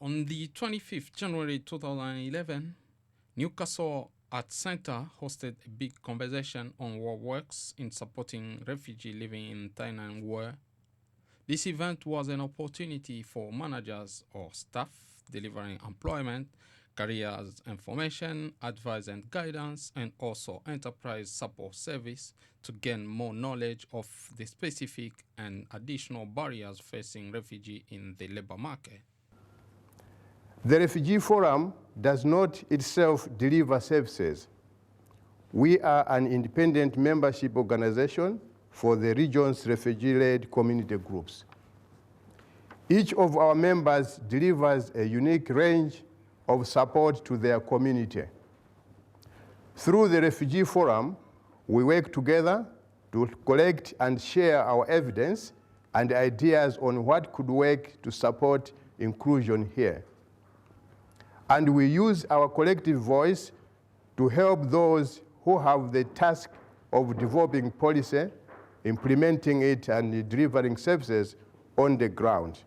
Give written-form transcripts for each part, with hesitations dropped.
On the 25th January 2011, Newcastle Arts Centre hosted a big conversation on what works in supporting refugees living in Tyne Wear. This event was an opportunity for managers or staff delivering employment, careers information, advice and guidance, and also enterprise support service to gain more knowledge of the specific and additional barriers facing refugees in the labour market. The Refugee Forum does not itself deliver services. We are an independent membership organization for the region's refugee-led community groups. Each of our members delivers a unique range of support to their community. Through the Refugee Forum, we work together to collect and share our evidence and ideas on what could work to support inclusion here. And we use our collective voice to help those who have the task of developing policy, implementing it, and delivering services on the ground.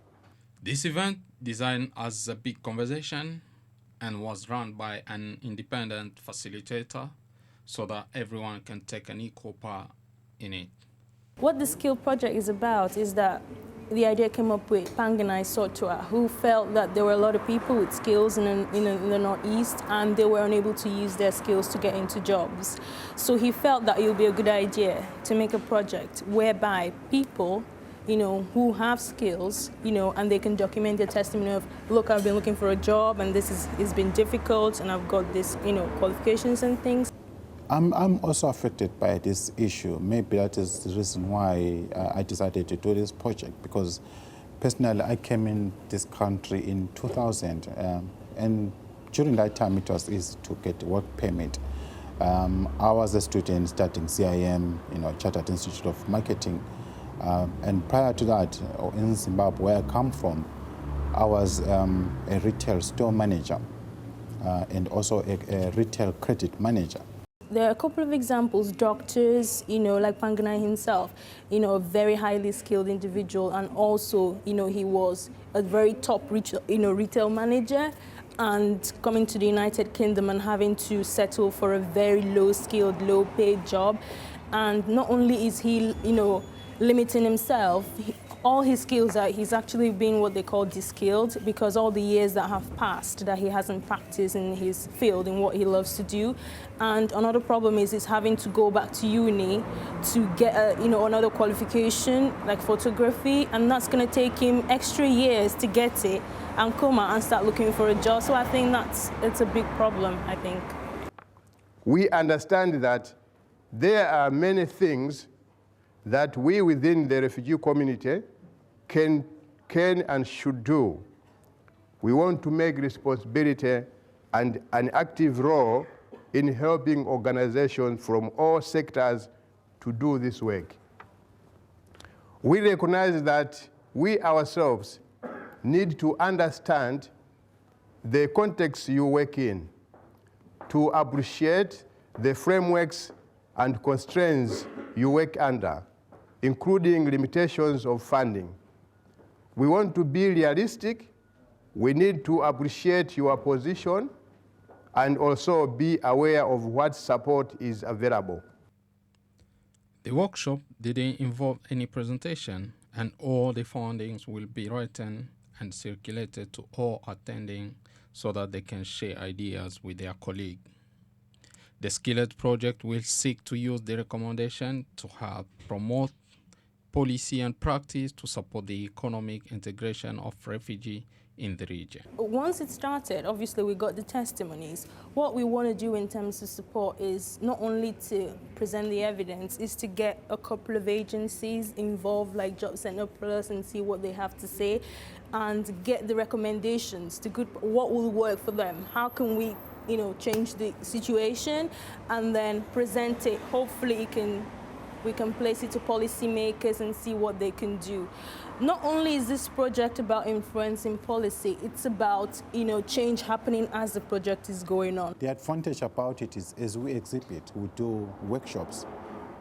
This event, designed as a big conversation and was run by an independent facilitator so that everyone can take an equal part in it. What the skill project is about is that the idea came up with Panganai Sotua, who felt that there were a lot of people with skills in the Northeast and they were unable to use their skills to get into jobs. So he felt that it would be a good idea to make a project whereby people, who have skills, and they can document their testimony of, look, I've been looking for a job and it's been difficult and I've got this, qualifications and things. I'm also affected by this issue. Maybe that is the reason why I decided to do this project, because personally I came in this country in 2000 and during that time it was easy to get a work permit. I was a student studying CIM, Chartered Institute of Marketing, and prior to that, in Zimbabwe, where I come from, I was a retail store manager and also a retail credit manager. There are a couple of examples, doctors, like Panganai himself, a very highly skilled individual, and also, he was a very top retail manager, and coming to the United Kingdom and having to settle for a very low-skilled, low-paid job. And not only is he, limiting himself, all his skills he's actually been what they call de-skilled, because all the years that have passed that he hasn't practiced in his field, in what he loves to do. And another problem is he's having to go back to uni to get another qualification like photography, and that's going to take him extra years to get it and come out and start looking for a job. So I think it's a big problem, I think. We understand that there are many things that we within the refugee community can and should do. We want to make responsibility and an active role in helping organizations from all sectors to do this work. We recognize that we ourselves need to understand the context you work in, to appreciate the frameworks and constraints you work under, including limitations of funding. We want to be realistic. We need to appreciate your position and also be aware of what support is available. The workshop didn't involve any presentation, and all the findings will be written and circulated to all attending so that they can share ideas with their colleagues. The Skillet project will seek to use the recommendation to help promote policy and practice to support the economic integration of refugees in the region. Once it started, obviously we got the testimonies. What we want to do in terms of support is not only to present the evidence, is to get a couple of agencies involved, like Job Center Plus, and see what they have to say, and get the recommendations to what will work for them. How can we, change the situation, and then present it. Hopefully we can place it to policymakers and see what they can do. Not only is this project about influencing policy, it's about change happening as the project is going on. The advantage about it is, as we exhibit, we do workshops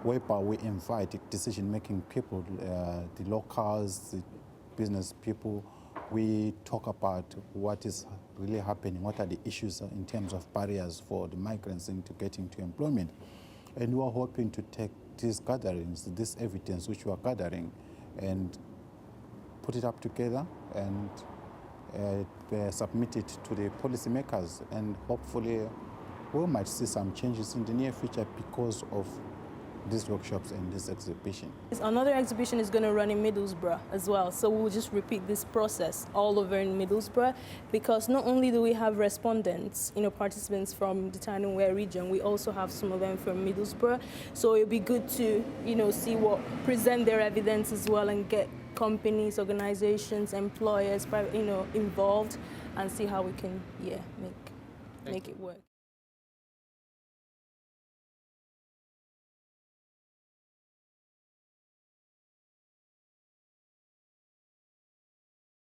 whereby we invite decision-making people, the locals, the business people, We talk about what is really happening, what are the issues in terms of barriers for the migrants into getting to employment. And we are hoping to take these gatherings, this evidence which we are gathering, and put it up together and submit it to the policymakers. And hopefully we might see some changes in the near future because of these workshops and this exhibition. Another exhibition is going to run in Middlesbrough as well, so we'll just repeat this process all over in Middlesbrough, because not only do we have respondents, participants from the Tyne Wear region, we also have some of them from Middlesbrough, so it'll be good to, see present their evidence as well and get companies, organizations, employers, involved and see how we can, make it work.